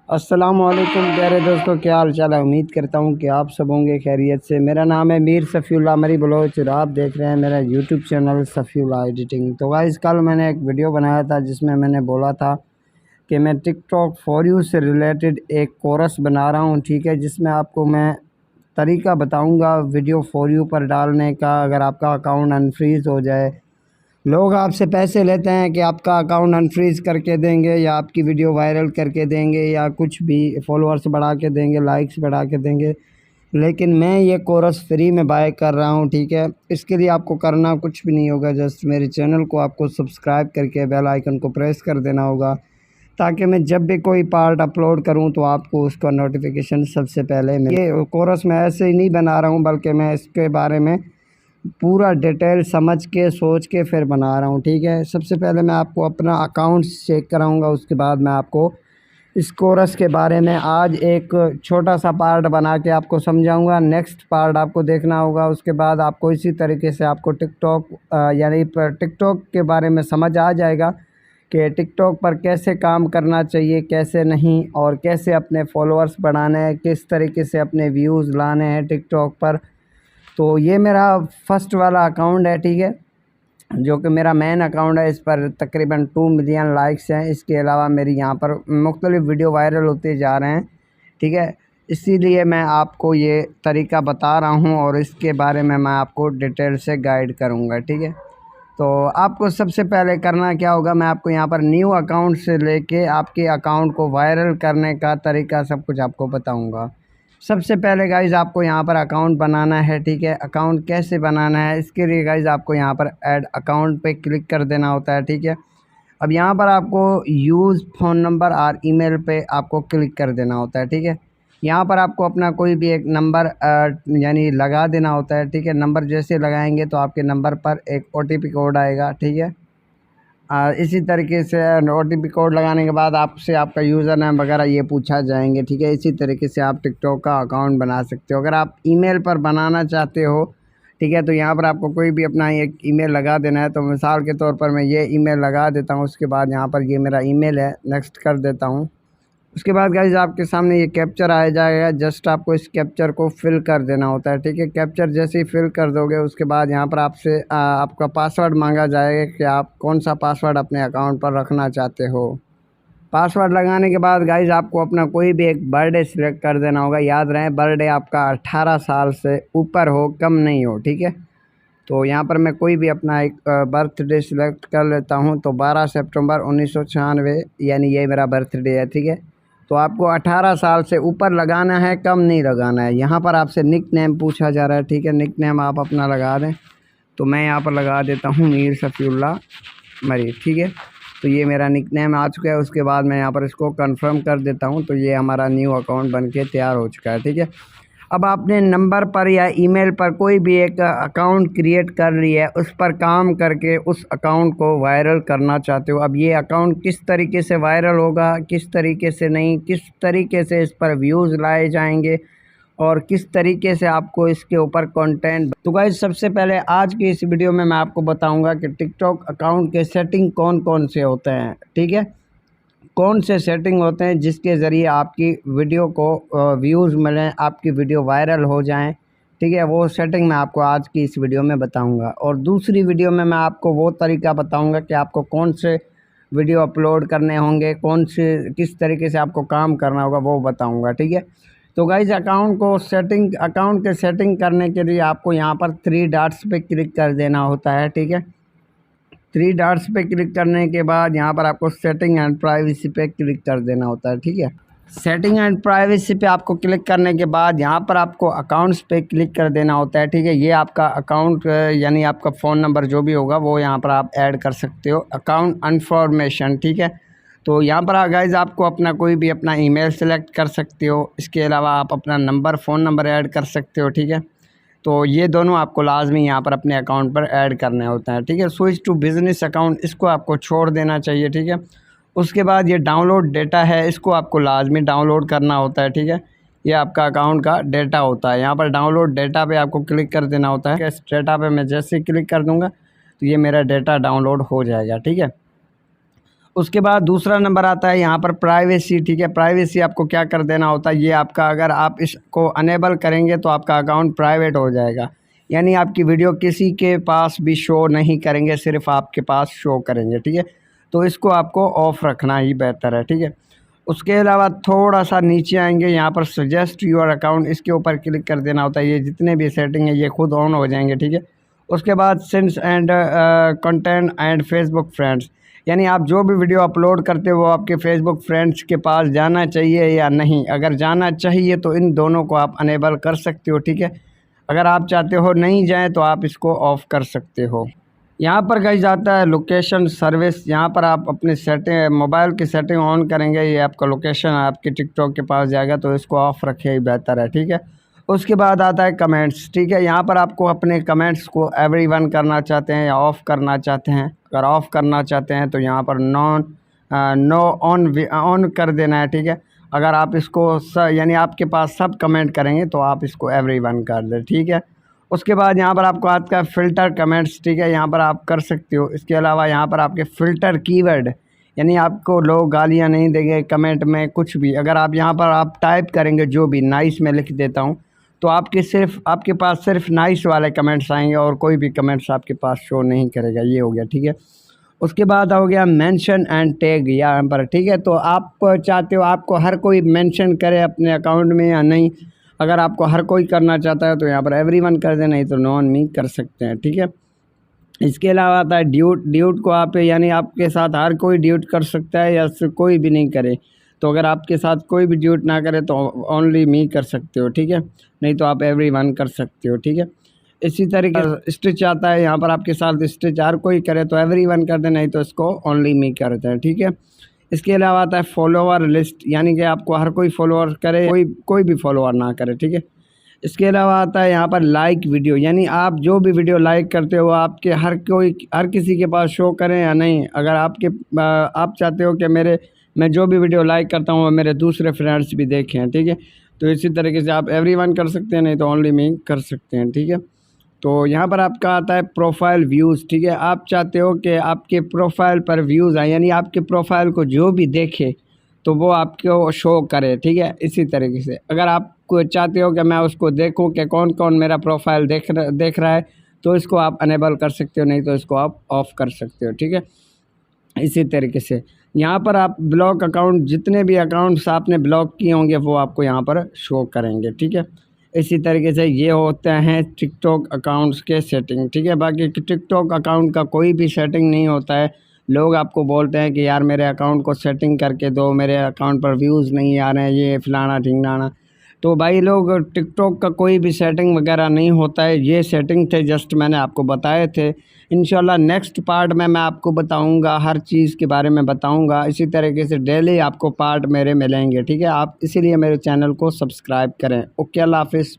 अस्सलामुअलैकुम प्यारे दोस्तों, क्या हाल चाल है। उम्मीद करता हूँ कि आप सब होंगे खैरियत से। मेरा नाम है मीर सफ़ीउल्लाह मरी बलोच और आप देख रहे हैं मेरा यूट्यूब चैनल सफ़ीउल्लाह एडिटिंग। तो गाइस, कल मैंने एक वीडियो बनाया था जिसमें मैंने बोला था कि मैं टिकटॉक फॉर यू से रिलेटेड एक कोर्स बना रहा हूँ, ठीक है, जिसमें आपको मैं तरीका बताऊँगा वीडियो फॉर यू पर डालने का। अगर आपका अकाउंट अनफ्रीज़ हो जाए, लोग आपसे पैसे लेते हैं कि आपका अकाउंट अनफ्रीज़ करके देंगे या आपकी वीडियो वायरल करके देंगे या कुछ भी फॉलोअर्स बढ़ा के देंगे, लाइक्स बढ़ा के देंगे, लेकिन मैं ये कोर्स फ्री में बाय कर रहा हूँ, ठीक है। इसके लिए आपको करना कुछ भी नहीं होगा, जस्ट मेरे चैनल को आपको सब्सक्राइब करके बेल आइकन को प्रेस कर देना होगा, ताकि मैं जब भी कोई पार्ट अपलोड करूं तो आपको उसका नोटिफिकेशन सबसे पहले मिले। ये कोर्स मैं ऐसे ही नहीं बना रहा हूं, बल्कि मैं इसके बारे में पूरा डिटेल समझ के सोच के फिर बना रहा हूँ, ठीक है। सबसे पहले मैं आपको अपना अकाउंट चेक कराऊंगा, उसके बाद मैं आपको इस कोर्स के बारे में आज एक छोटा सा पार्ट बना के आपको समझाऊंगा। नेक्स्ट पार्ट आपको देखना होगा, उसके बाद आपको इसी तरीके से आपको टिकटॉक यानी टिकटॉक के बारे में समझ आ जाएगा कि टिकटॉक पर कैसे काम करना चाहिए, कैसे नहीं, और कैसे अपने फॉलोअर्स बढ़ाने हैं, किस तरीके से अपने व्यूज़ लाने हैं टिकटॉक पर। तो ये मेरा फर्स्ट वाला अकाउंट है, ठीक है, जो कि मेरा मेन अकाउंट है। इस पर तकरीबन 2 मिलियन लाइक्स हैं। इसके अलावा मेरी यहाँ पर मुख्तलिफ़ वीडियो वायरल होते जा रहे हैं, ठीक है। इसीलिए मैं आपको ये तरीका बता रहा हूँ और इसके बारे में मैं आपको डिटेल से गाइड करूँगा, ठीक है। तो आपको सबसे पहले करना क्या होगा, मैं आपको यहाँ पर न्यू अकाउंट से लेके आपके अकाउंट को वायरल करने का तरीका सब कुछ आपको बताऊँगा। सबसे पहले गाइज़ आपको यहाँ पर अकाउंट बनाना है, ठीक है। अकाउंट कैसे बनाना है, इसके लिए गाइज़ आपको यहाँ पर ऐड अकाउंट पे क्लिक कर देना होता है, ठीक है। अब यहाँ पर आपको यूज़ फ़ोन नंबर और ईमेल पे आपको क्लिक कर देना होता है, ठीक है। यहाँ पर आपको अपना कोई भी एक नंबर यानी लगा देना होता है, ठीक है। नंबर जैसे लगाएंगे तो आपके नंबर पर एक OTP कोड आएगा, ठीक है। इसी तरीके से OTP कोड लगाने के बाद आपसे आपका यूज़र नेम वगैरह ये पूछा जाएंगे, ठीक है। इसी तरीके से आप टिकटॉक का अकाउंट बना सकते हो। अगर आप ईमेल पर बनाना चाहते हो, ठीक है, तो यहाँ पर आपको कोई भी अपना एक ईमेल लगा देना है। तो मिसाल के तौर पर मैं ये ईमेल लगा देता हूँ, उसके बाद यहाँ पर ये मेरा ईमेल है, नेक्स्ट कर देता हूँ। उसके बाद गाइज़ आपके सामने ये कैप्चर आ जाएगा, जस्ट आपको इस कैप्चर को फिल कर देना होता है, ठीक है। कैप्चर जैसे ही फिल कर दोगे उसके बाद यहाँ पर आपसे आपका पासवर्ड मांगा जाएगा कि आप कौन सा पासवर्ड अपने अकाउंट पर रखना चाहते हो। पासवर्ड लगाने के बाद गाइज़ आपको अपना कोई भी एक बर्थडे सिलेक्ट कर देना होगा। याद रहे बर्थडे आपका 18 साल से ऊपर हो, कम नहीं हो, ठीक है। तो यहाँ पर मैं कोई भी अपना एक बर्थडे सिलेक्ट कर लेता हूँ। तो 12 सितंबर 1996 यानी ये मेरा बर्थडे है, ठीक है। तो आपको 18 साल से ऊपर लगाना है, कम नहीं लगाना है। यहाँ पर आपसे निक नेम पूछा जा रहा है, ठीक है। निक नेम आप अपना लगा दें, तो मैं यहाँ पर लगा देता हूँ मीर सफ़ीउल्लाह मरी, ठीक है। तो ये मेरा निक नेम आ चुका है। उसके बाद मैं यहाँ पर इसको कंफर्म कर देता हूँ। तो ये हमारा न्यू अकाउंट बन के तैयार हो चुका है, ठीक है। अब आपने नंबर पर या ईमेल पर कोई भी एक अकाउंट क्रिएट कर लिया है, उस पर काम करके उस अकाउंट को वायरल करना चाहते हो। अब ये अकाउंट किस तरीके से वायरल होगा, किस तरीके से नहीं, किस तरीके से इस पर व्यूज़ लाए जाएंगे और किस तरीके से आपको इसके ऊपर कंटेंट। तो गाइस, सबसे पहले आज की इस वीडियो में मैं आपको बताऊंगा कि टिकटॉक अकाउंट के सेटिंग कौन कौन से होते हैं, ठीक है। कौन से सेटिंग होते हैं जिसके ज़रिए आपकी वीडियो को व्यूज़ मिलें, आपकी वीडियो वायरल हो जाएं, ठीक है। वो सेटिंग मैं आपको आज की इस वीडियो में बताऊंगा। और दूसरी वीडियो में मैं आपको वो तरीका बताऊंगा कि आपको कौन से वीडियो अपलोड करने होंगे, कौन से किस तरीके से आपको काम करना होगा, वो बताऊँगा, ठीक है। तो गाइज, अकाउंट के सेटिंग करने के लिए आपको यहाँ पर 3 डॉट्स पे क्लिक कर देना होता है, ठीक है। 3 डॉट्स पे क्लिक करने के बाद यहाँ पर आपको सेटिंग एंड प्राइवेसी पे क्लिक कर देना होता है, ठीक है। सेटिंग एंड प्राइवेसी पे आपको क्लिक करने के बाद यहाँ पर आपको अकाउंट्स पे क्लिक कर देना होता है, ठीक है। ये आपका अकाउंट यानी आपका फ़ोन नंबर जो भी होगा वो यहाँ पर आप ऐड कर सकते हो। अकाउंट इन्फॉर्मेशन, ठीक है। तो यहाँ पर गाइज आपको अपना कोई भी अपना ईमेल सेलेक्ट कर सकते हो। इसके अलावा आप अपना नंबर, फ़ोन नंबर ऐड कर सकते हो, ठीक है। तो ये दोनों आपको लाजमी यहाँ पर अपने अकाउंट पर ऐड करने होते हैं, ठीक है। स्विच टू बिज़नेस अकाउंट, इसको आपको छोड़ देना चाहिए, ठीक है। उसके बाद ये डाउनलोड डेटा है, इसको आपको लाजमी डाउनलोड करना होता है, ठीक है। ये आपका अकाउंट का डेटा होता है। यहाँ पर डाउनलोड डेटा पे आपको क्लिक कर देना होता है। इस डेटा पे मैं जैसे ही क्लिक कर दूँगा तो ये मेरा डेटा डाउनलोड हो जाएगा, ठीक है। उसके बाद दूसरा नंबर आता है यहाँ पर प्राइवेसी, ठीक है। प्राइवेसी आपको क्या कर देना होता है, ये आपका अगर आप इसको अनेबल करेंगे तो आपका अकाउंट प्राइवेट हो जाएगा, यानी आपकी वीडियो किसी के पास भी शो नहीं करेंगे, सिर्फ आपके पास शो करेंगे, ठीक है। तो इसको आपको ऑफ़ रखना ही बेहतर है, ठीक है। उसके अलावा थोड़ा सा नीचे आएंगे, यहाँ पर सजेस्ट योर अकाउंट, इसके ऊपर क्लिक कर देना होता है। ये जितने भी सेटिंग है ये खुद ऑन हो जाएंगे, ठीक है। उसके बाद sense and content and Facebook friends, यानी आप जो भी वीडियो अपलोड करते हो वो आपके फेसबुक फ्रेंड्स के पास जाना चाहिए या नहीं। अगर जाना चाहिए तो इन दोनों को आप अनेबल कर सकते हो, ठीक है। अगर आप चाहते हो नहीं जाए तो आप इसको ऑफ़ कर सकते हो। यहाँ पर गाइस आता है लोकेशन सर्विस, यहाँ पर आप अपने सेटिंग मोबाइल की सेटिंग ऑन करेंगे, ये आपका लोकेशन आपके टिकटॉक के पास जाएगा, तो इसको ऑफ़ रखे ही बेहतर है, ठीक है। उसके बाद आता है कमेंट्स, ठीक है। यहाँ पर आपको अपने कमेंट्स को एवरीवन करना चाहते हैं या ऑफ़ करना चाहते हैं। अगर ऑफ़ करना चाहते हैं तो यहाँ पर नो ऑन कर देना है, ठीक है। अगर आप इसको यानी आपके पास सब कमेंट करेंगे तो आप इसको एवरीवन कर दें, ठीक है। उसके बाद यहाँ पर आपको आता है फ़िल्टर कमेंट्स, ठीक है, यहाँ पर आप कर सकते हो। इसके अलावा यहाँ पर आपके फ़िल्टर कीवर्ड, यानी आपको लोग गालियाँ नहीं देंगे कमेंट में कुछ भी। अगर आप यहाँ पर आप टाइप करेंगे जो भी नाइस में लिख देता हूँ तो आपके पास सिर्फ नाइस वाले कमेंट्स आएंगे और कोई भी कमेंट्स आपके पास शो नहीं करेगा। ये हो गया, ठीक है। उसके बाद हो गया मेंशन एंड टैग यहाँ पर, ठीक है। तो आप चाहते हो आपको हर कोई मेंशन करे अपने अकाउंट में या नहीं। अगर आपको हर कोई करना चाहता है तो यहाँ पर एवरीवन कर दें, नहीं तो नॉन मी कर सकते हैं, ठीक है। इसके अलावा आता है ड्यूट को आप यानी आपके साथ हर कोई ड्यूट कर सकता है या कोई भी नहीं करे। तो अगर आपके साथ कोई भी ड्यूट ना करे तो ओनली मी कर सकते हो, ठीक है, नहीं तो आप एवरीवन कर सकते हो, ठीक है। इसी तरीके से स्टिच आता है, यहाँ पर आपके साथ स्टिच हर कोई करे तो एवरीवन कर दे, नहीं तो इसको ओनली मी करते हैं, ठीक है। इसके अलावा आता है फॉलोवर लिस्ट, यानी कि आपको हर कोई फॉलोवर करे, कोई भी फॉलोवर ना करे, ठीक है। इसके अलावा आता है यहाँ पर लाइक वीडियो, यानी आप जो भी वीडियो लाइक करते हो आपके हर किसी के पास शो करें या नहीं। अगर आप चाहते हो कि मैं जो भी वीडियो लाइक करता हूँ वो मेरे दूसरे फ्रेंड्स भी देखें, ठीक है, तो इसी तरीके से आप एवरीवन कर सकते हैं, नहीं तो ओनली मी कर सकते हैं, ठीक है। तो यहाँ पर आपका आता है प्रोफाइल व्यूज़, ठीक है। आप चाहते हो कि आपके प्रोफाइल पर व्यूज़ आए, यानी आपके प्रोफाइल को जो भी देखे तो वो आपको शो करे, ठीक है। इसी तरीके से अगर आप चाहते हो कि मैं उसको देखूं कि कौन कौन मेरा प्रोफाइल देख रहा है तो इसको आप अनेबल कर सकते हो, नहीं तो इसको आप ऑफ़ कर सकते हो, ठीक है। इसी तरीके से यहाँ पर आप ब्लॉक अकाउंट, जितने भी अकाउंट्स आपने ब्लॉक किए होंगे वो आपको यहाँ पर शो करेंगे, ठीक है। इसी तरीके से ये होते हैं टिकटॉक अकाउंट्स के सेटिंग, ठीक है। बाकी टिकटॉक अकाउंट का कोई भी सेटिंग नहीं होता है। लोग आपको बोलते हैं कि यार मेरे अकाउंट को सेटिंग करके दो, मेरे अकाउंट पर व्यूज़ नहीं आ रहे हैं, ये फलाना ढिंगनाना। तो भाई लोग टिकटॉक का कोई भी सेटिंग वगैरह नहीं होता है, ये सेटिंग थे जस्ट मैंने आपको बताए थे। इंशाल्लाह नेक्स्ट पार्ट में मैं आपको बताऊंगा, हर चीज़ के बारे में बताऊंगा। इसी तरीके से डेली आपको पार्ट मेरे मिलेंगे, ठीक है। आप इसीलिए मेरे चैनल को सब्सक्राइब करें। ओके, अल्लाह हाफिज़।